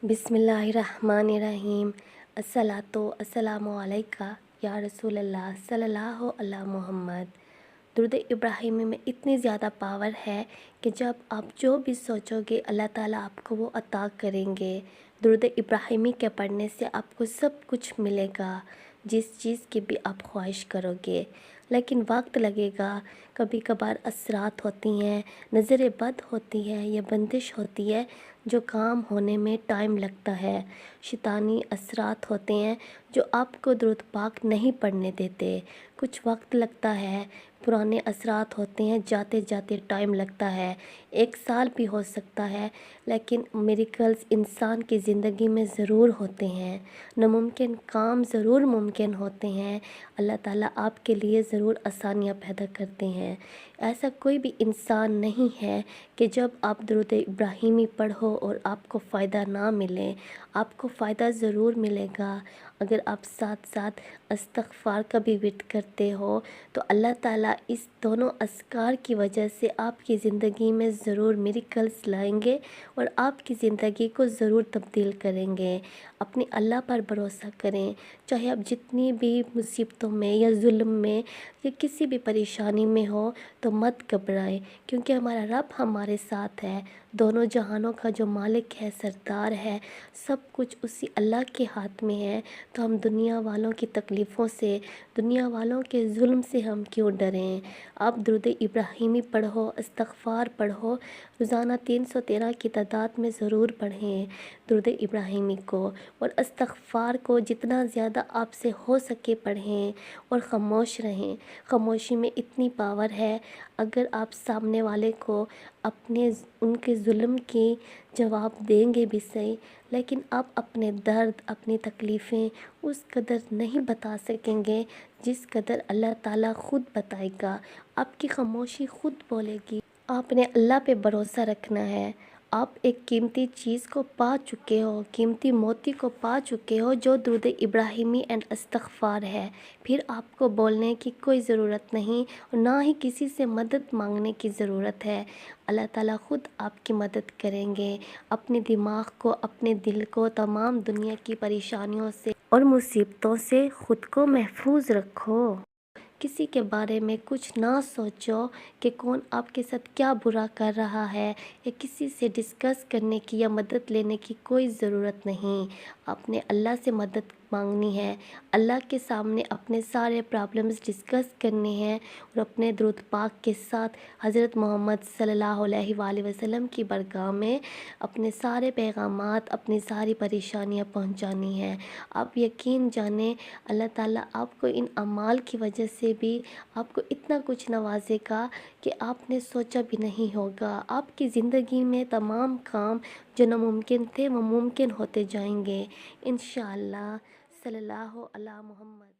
बिस्मिल्लाहिर्रहमानिर्रहीम। अस्सलातु अस्सलामु अलैका या रसूल अल्लाह सल्लल्लाहु अला मोहम्मद। दुरूद इब्राहिमी में इतनी ज़्यादा पावर है कि जब आप जो भी सोचोगे अल्लाह ताला आपको वो अता करेंगे। दुरूद इब्राहिमी के पढ़ने से आपको सब कुछ मिलेगा, जिस चीज़ की भी आप ख्वाहिश करोगे, लेकिन वक्त लगेगा। कभी कभार असरात होती हैं, नज़र बद होती है या बंदिश होती है, जो काम होने में टाइम लगता है। शैतानी असरात होते हैं जो आपको दुरूद पाक नहीं पढ़ने देते। कुछ वक्त लगता है, पुराने असरात होते हैं, जाते जाते टाइम लगता है, 1 साल भी हो सकता है, लेकिन मिरेकल्स इंसान की ज़िंदगी में ज़रूर होते हैं। नामुमकिन काम ज़रूर मुमकिन होते हैं। अल्लाह ताला आपके लिए ज़रूर आसानियाँ पैदा करते हैं। ऐसा कोई भी इंसान नहीं है कि जब आप दुरूद इब्राहिमी पढ़ो और आपको फ़ायदा ना मिले। आपको फ़ायदा ज़रूर मिलेगा अगर आप साथ साथ इस्तिग़फ़ार का भी विर्द करते हो, तो अल्लाह ताला इस दोनों अस्कार की वजह से आपकी ज़िंदगी में ज़रूर मिरेकल्स लाएंगे और आपकी ज़िंदगी को ज़रूर तब्दील करेंगे। अपने अल्लाह पर भरोसा करें, चाहे आप जितनी भी मुसीबतों में या जुल्म में या किसी भी परेशानी में हो, तो मत घबराएं, क्योंकि हमारा रब हमारे साथ है। दोनों जहानों का जो मालिक है, सरदार है, सब कुछ उसी अल्लाह के हाथ में है। तो हम दुनिया वालों की तकलीफ़ों से, दुनिया वालों के जुल्म से हम क्यों डरें। आप दुरूद इब्राहिमी पढ़ो, इस्तिग़फ़ार पढ़ो, रोज़ाना 313 की तादाद में ज़रूर पढ़ें दुरूद इब्राहिमी को, और इस्तिग़फ़ार को जितना ज़्यादा आपसे हो सके पढ़ें और ख़ामोश रहें। ख़ामोशी में इतनी पावर है, अगर आप सामने वाले को उनके जुल्म की जवाब देंगे भी सही, लेकिन आप अपने दर्द, अपनी तकलीफ़ें उस कदर नहीं बता सकेंगे जिस कदर अल्लाह ताला ख़ुद बताएगा। आपकी ख़ामोशी ख़ुद बोलेगी। आपने अल्लाह पे भरोसा रखना है। आप एक कीमती चीज़ को पा चुके हो, कीमती मोती को पा चुके हो, जो दुरूद इब्राहिमी एंड इस्तिग़फ़ार है। फिर आपको बोलने की कोई ज़रूरत नहीं और ना ही किसी से मदद मांगने की ज़रूरत है। अल्लाह ताला ख़ुद आपकी मदद करेंगे। अपने दिमाग को, अपने दिल को तमाम दुनिया की परेशानियों से और मुसीबतों से ख़ुद को महफूज रखो। किसी के बारे में कुछ ना सोचो कि कौन आपके साथ क्या बुरा कर रहा है, या किसी से डिस्कस करने की या मदद लेने की कोई ज़रूरत नहीं। आपने अल्लाह से मदद मांगनी है, अल्लाह के सामने अपने सारे प्रॉब्लम्स डिस्कस करने हैं और अपने दुरूद पाक के साथ हज़रत मोहम्मद सल्लल्लाहु अलैहि वसल्लम की बारगाह में अपने सारे पैगामात, अपनी सारी परेशानियाँ पहुँचानी हैं। आप यकीन जाने अल्लाह ताला आपको इन अमाल की वजह से भी आपको इतना कुछ नवाजेगा कि आपने सोचा भी नहीं होगा। आपकी ज़िंदगी में तमाम काम जो नामुमकिन थे वो मुमकिन होते जाएंगे इंशाअल्लाह। सल्लल्लाहु अला मोहम्मद।